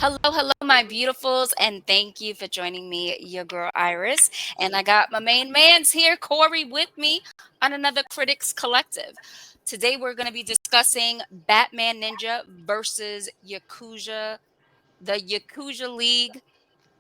Hello, my beautifuls, and thank you for joining me, your girl Iris. And I got my main man's here, Corey, with me on another Critics Collective. Today, we're going to be discussing Batman Ninja versus Yakuza, the Yakuza League.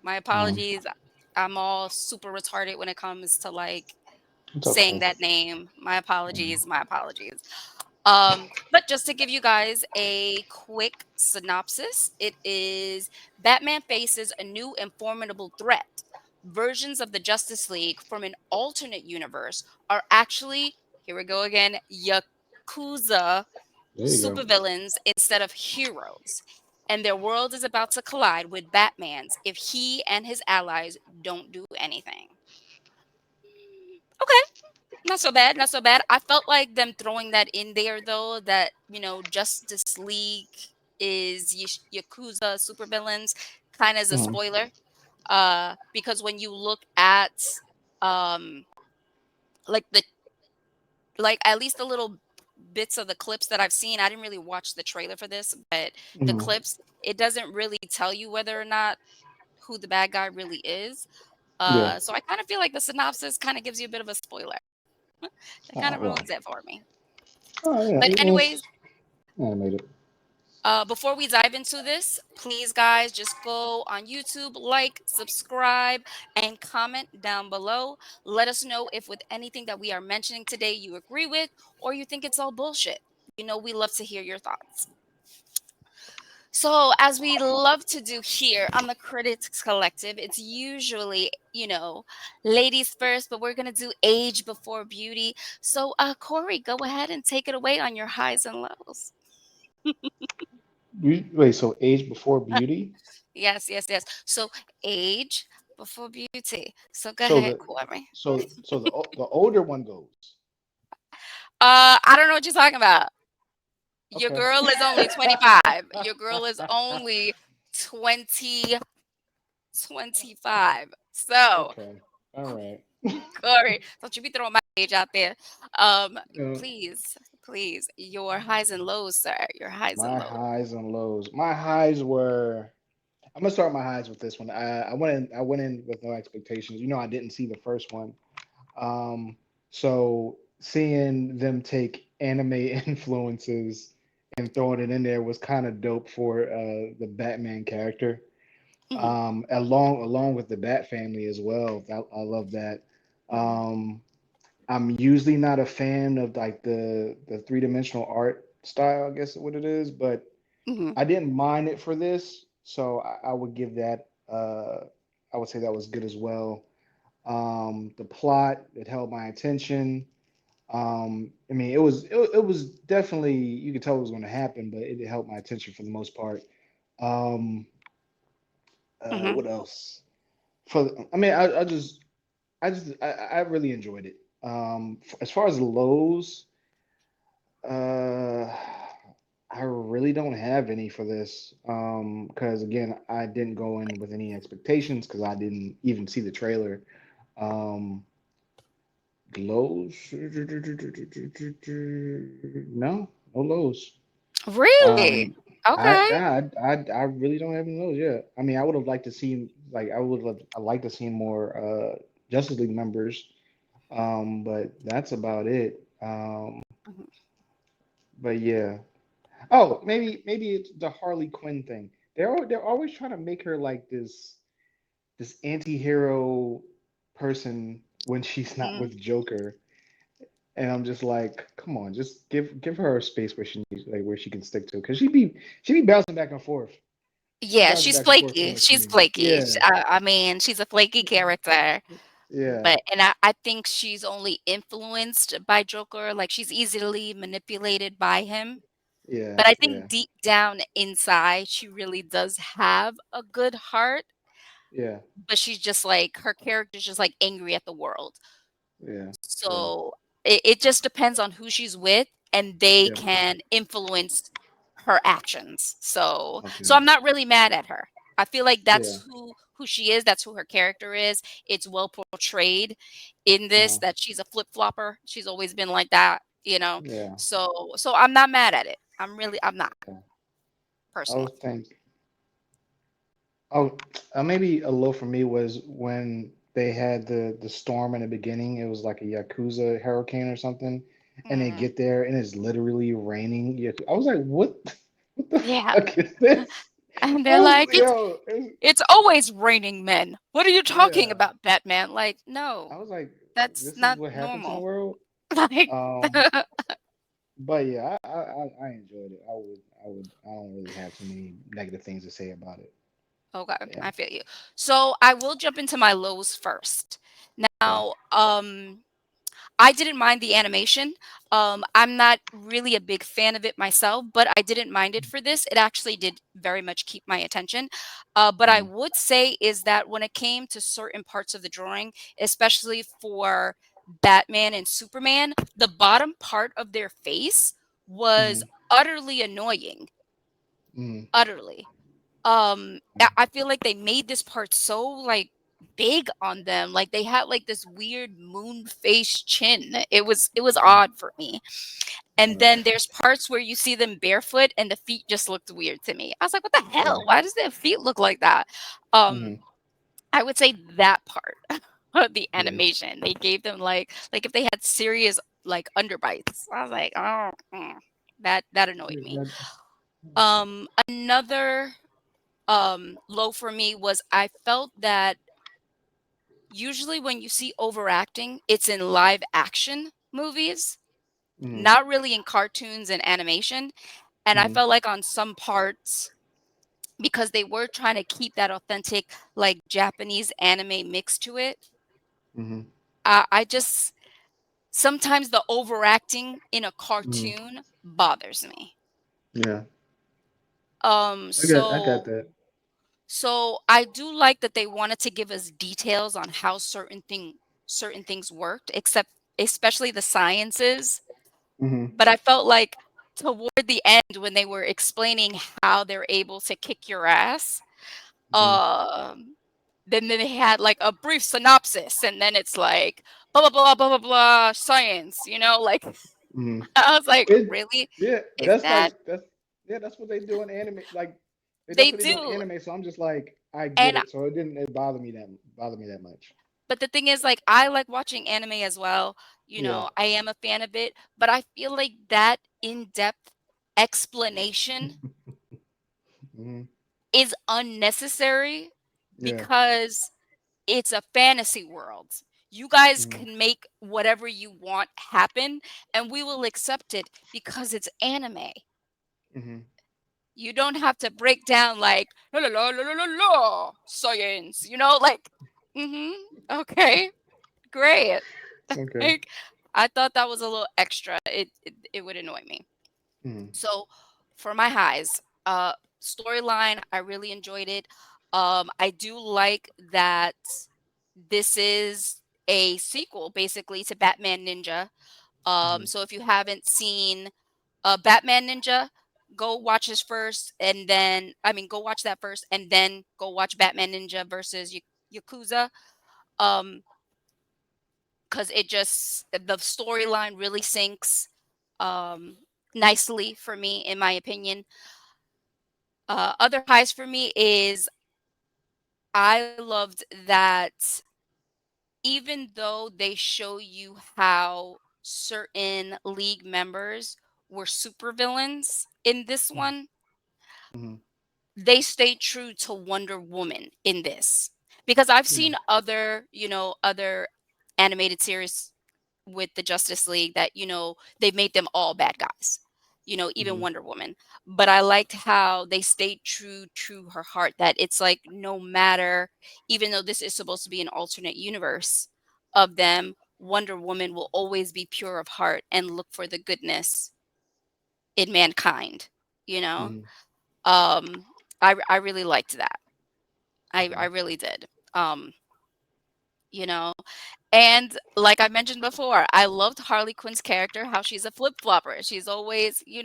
My Um, apologies. I'm all super retarded when it comes to it's saying okay. that name. My Mm. apologies. My apologies. But just to give you guys a quick synopsis, it is Batman faces a new and formidable threat. Versions of the Justice League from an alternate universe are actually, here we go again, Yakuza There you go. supervillains instead of heroes. And their world is about to collide with Batman's if he and his allies don't do anything. Okay. Not so bad, not so bad. I felt like them throwing that in there though, that Justice League is Yakuza supervillains, kind of as a Mhm. spoiler. Because when you look at um like the like at least the little bits of the clips that I've seen, I didn't really watch the trailer for this, but the Mhm. clips, it doesn't really tell you whether or not who the bad guy really is. Yeah. So I kind of feel like the synopsis kind of gives you a bit of a spoiler. That kind Oh of well. ruins it for me. Oh yeah. But anyways, It's animated. before we dive into this, please, guys, just go on YouTube, like, subscribe, and comment down below. Let us know if with anything that we are mentioning today you agree with or you think it's all bullshit. We love to hear your thoughts. So, as we love to do here on the Critics Collective, it's usually, ladies first, but we're going to do age before beauty. So, Corey, go ahead and take it away on your highs and lows. Wait. So age before beauty. Yes, yes, yes. So age before beauty. So go So ahead, the Corey. the older one goes. I don't know what you're talking about. Your Okay. girl is only 25. Your girl is only 20 25. So, Okay. All right. Corey, don't you be throwing my age out there. Uh, Please, your highs and lows, sir. Your highs and my lows. highs and lows. My highs were. I'm gonna start my highs with this one. I went in with no expectations. I didn't see the first one. Um, so seeing them take anime influences and throwing it in there was kind of dope for the Batman character. Hmm. Along with the Bat family as well. I love that. Hmm. Um, I'm usually not a fan of like the three-dimensional art style, I guess is what it is, but Hmm. I didn't mind it for this, so I would give that. I would say that was good as well. The plot, it held my attention. I mean, it was definitely, you could tell it was going to happen, but it held my attention for the most part. Um, Hmm. what else? I mean, I really enjoyed it. As far as lows, uh, I really don't have any for this. Because again, I didn't go in with any expectations because I didn't even see the trailer. Um, Lows? No, no lows. Really? Um, Okay. I really don't have any lows yet. I mean, I would have liked to see like I like to see more Justice League members. But that's about it. Mhm. But yeah. Oh, maybe it's the Harley Quinn thing. They're always trying to make her like this anti-hero person when she's not Mhm. with Joker. And I'm just like, come on, just give her a space where she needs, like where she can stick to, because she be bouncing back and forth. She Yeah, bouncing she's back and forth too flaky. much for She's me. flaky. Yeah, I mean, she's a flaky character. yeah, But I think she's only influenced by Joker. Like she's easily manipulated by him. yeah, But I yeah, think deep down inside, she really does have a good heart. yeah, But she's just like her character's just like angry at the world. yeah. True. So it just depends on who she's with, and they Yep. can influence her actions. So Okay. I'm not really mad at her. I feel like Yeah. that's who she is. That's who her character is. It's well portrayed in this Uh, that she's a flip flopper. She's always been like that. yeah. So I'm not mad at it. I'm not Okay. I personally. was think. Oh, maybe a low for me was when they had the storm in the beginning. It was like a Yakuza hurricane or something, and they Mm, get there and it's literally raining. I was like, what? What the yeah. fuck is this? And I they're was, like, yo, it's always raining men. What are you talking yeah. about, Batman? Like, no, I was like, that's this is not what happens in the normal. world. Like, Um, but yeah, I enjoyed it. I don't really have too many negative things to say about it. okay, Yeah, I feel you. So I will jump into my lows first. okay. Now, I didn't mind the animation. I'm not really a big fan of it myself, but I didn't mind it for this. It actually did very much keep my attention. But I Mm-hmm, would say is that when it came to certain parts of the drawing, especially for Batman and Superman, the bottom part of their face was mm-hmm, utterly annoying. mm-hmm, Utterly. I feel like they made this part so like big on them. Like they had like this weird moon face chin. It was mm-hmm. odd for me. And then there's parts where you see them barefoot and the feet just looked weird to me. I was like, what the Yeah. hell? Why does their feet look like that? Um, Mm-hmm, I would say that part of the yeah. animation. They gave them like if they had serious like underbites. I was like, oh, that annoyed Yeah, me. Another low for me was I felt that usually when you see overacting, it's in live action movies, mm-hmm, not really in cartoons and animation. And I mm-hmm, felt like on some parts, because they were trying to keep that authentic, like Japanese anime mix to it, mm-hmm, I just sometimes the overacting in a mm-hmm. cartoon bothers me. Yeah. Um, I got so that. So I do like that they wanted to give us details on how certain things worked, except especially the sciences. Mm-hmm, But I felt like toward the end when they were explaining how they're able to kick your ass, mm-hmm, um, then they had like a brief synopsis, and then it's like blah blah blah blah blah blah science, like mm-hmm. I was like, It, really? yeah, Is that that's what they do in anime. Like, that's they what they do in do? anime. So I'm just like, I get And it. So it bother me that much. But the thing is, like, I like watching anime as well. Yeah. I am a fan of it, but I feel like that in-depth explanation Mm-hmm. is unnecessary Yeah. because it's a fantasy world. You guys Mm-hmm. can make whatever you want happen, and we will accept it because it's anime. Mm-hmm. You don't have to break down like la la la la la la la science, like okay, great. Okay. Like, I thought that was a little extra. It would annoy me. Mm-hmm. So for my highs, storyline, I really enjoyed it. I do like that this is a sequel basically to Batman Ninja. Mm-hmm. So if you haven't seen Batman Ninja, go watch this first, and then go watch that first, and then go watch Batman Ninja versus Yakuza. Um, because it just the storyline really sinks um nicely for me in my opinion. Other highs for me is I loved that even though they show you how certain league members were supervillains in this one, Mm-hmm. they stayed true to Wonder Woman in this. Because I've Yeah. seen other animated series with the Justice League that, they've made them all bad guys. Even Mm-hmm. Wonder Woman. But I liked how they stayed true to her heart that it's like no matter, even though this is supposed to be an alternate universe of them, Wonder Woman will always be pure of heart and look for the goodness in mankind, you know? Mm-hmm. Um I really liked that. I Okay. really did. Um, you know, And like I mentioned before, I loved Harley Quinn's character, how she's a flip-flopper. She's always, you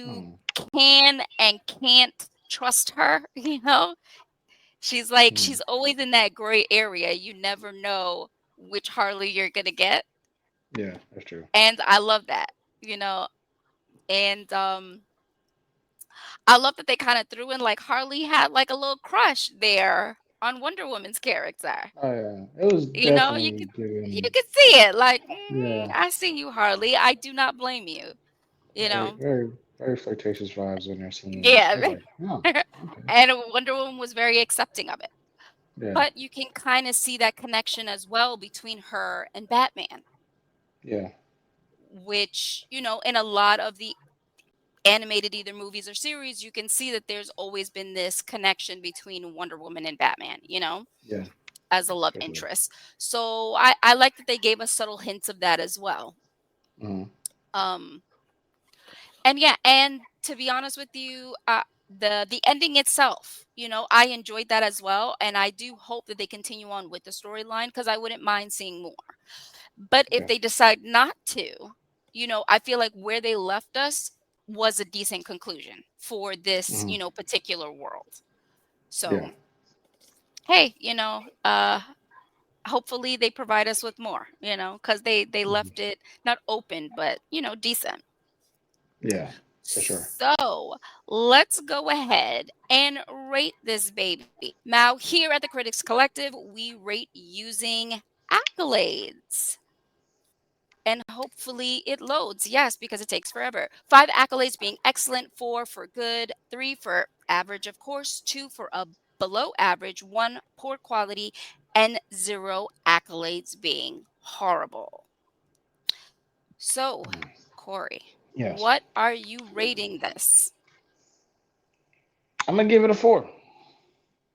Oh. can and can't trust her, She's like Mm-hmm. she's always in that gray area. You never know which Harley you're gonna get. Yeah, that's true. And I love that, you know. And I love that they kind of threw in like Harley had like a little crush there on Wonder Woman's character. Oh yeah, it was You know, definitely you given. could see it. Like, Yeah, I see you, Harley. I do not blame you. You very, know, very, very flirtatious vibes in their scenes. I was yeah. like, oh, okay, And Wonder Woman was very accepting of it. yeah, But you can kind of see that connection as well between her and Batman, yeah, which, in a lot of the animated either movies or series, you can see that there's always been this connection between Wonder Woman and Batman, yeah, as a love definitely. interest. So I like that they gave us subtle hints of that as well. Mm, Um, and yeah, and to be honest with you, the ending itself, I enjoyed that as well, and I do hope that they continue on with the storyline because I wouldn't mind seeing more. But if okay. they decide not to, I feel like where they left us was a decent conclusion for this, Mm, particular world. yeah. So, hey, hopefully they provide us with more, because they Mhm. left it not open, but decent. Yeah, for sure. So let's go ahead and rate this baby. Now, here at the Critics Collective, we rate using accolades. And hopefully it loads. Yes, because it takes forever. 5 accolades being excellent, 4 for good, 3 for average, of course, 2 for a below average, 1 poor quality, and 0 accolades being horrible. So, Mm, Corey, yes, what are you rating this? I'm gonna give it a 4.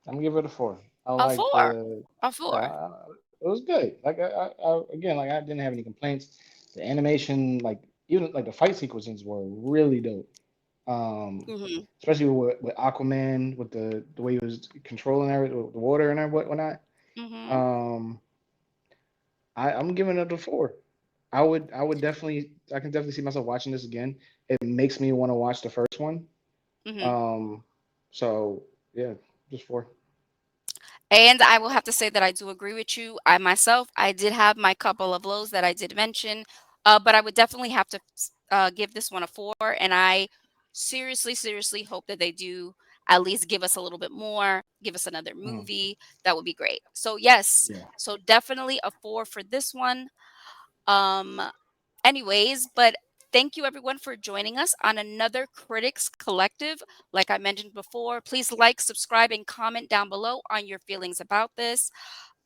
I'm gonna give it a 4. I A like 4. the. A Yeah, 4. it was good. Like again, like I didn't have any complaints. The animation, like even like the fight sequences were really dope. Mhm. Especially with Aquaman, with the way he was controlling everything, the water and whatnot. Mhm. Um, I'm giving it a 4. I would definitely, I can definitely see myself watching this again. It makes me want to watch the first one. Mhm. Um, so yeah, just 4. And I will have to say that I do agree with you. I myself, I did have my couple of lows that I did mention, but I would definitely have to give this one a 4. And I seriously, seriously hope that they do at least give us a little bit more, give us another Mm, movie. That would be great. So yes, yeah, so definitely a 4 for this one. Um, Anyways, but thank you everyone for joining us on another Critics Collective. Like I mentioned before, please like, subscribe, and comment down below on your feelings about this.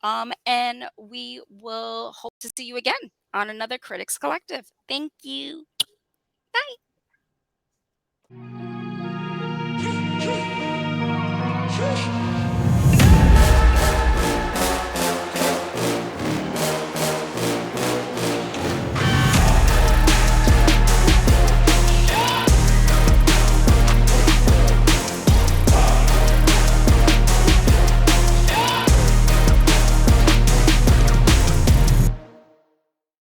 And we will hope to see you again on another Critics Collective. Thank you. Bye.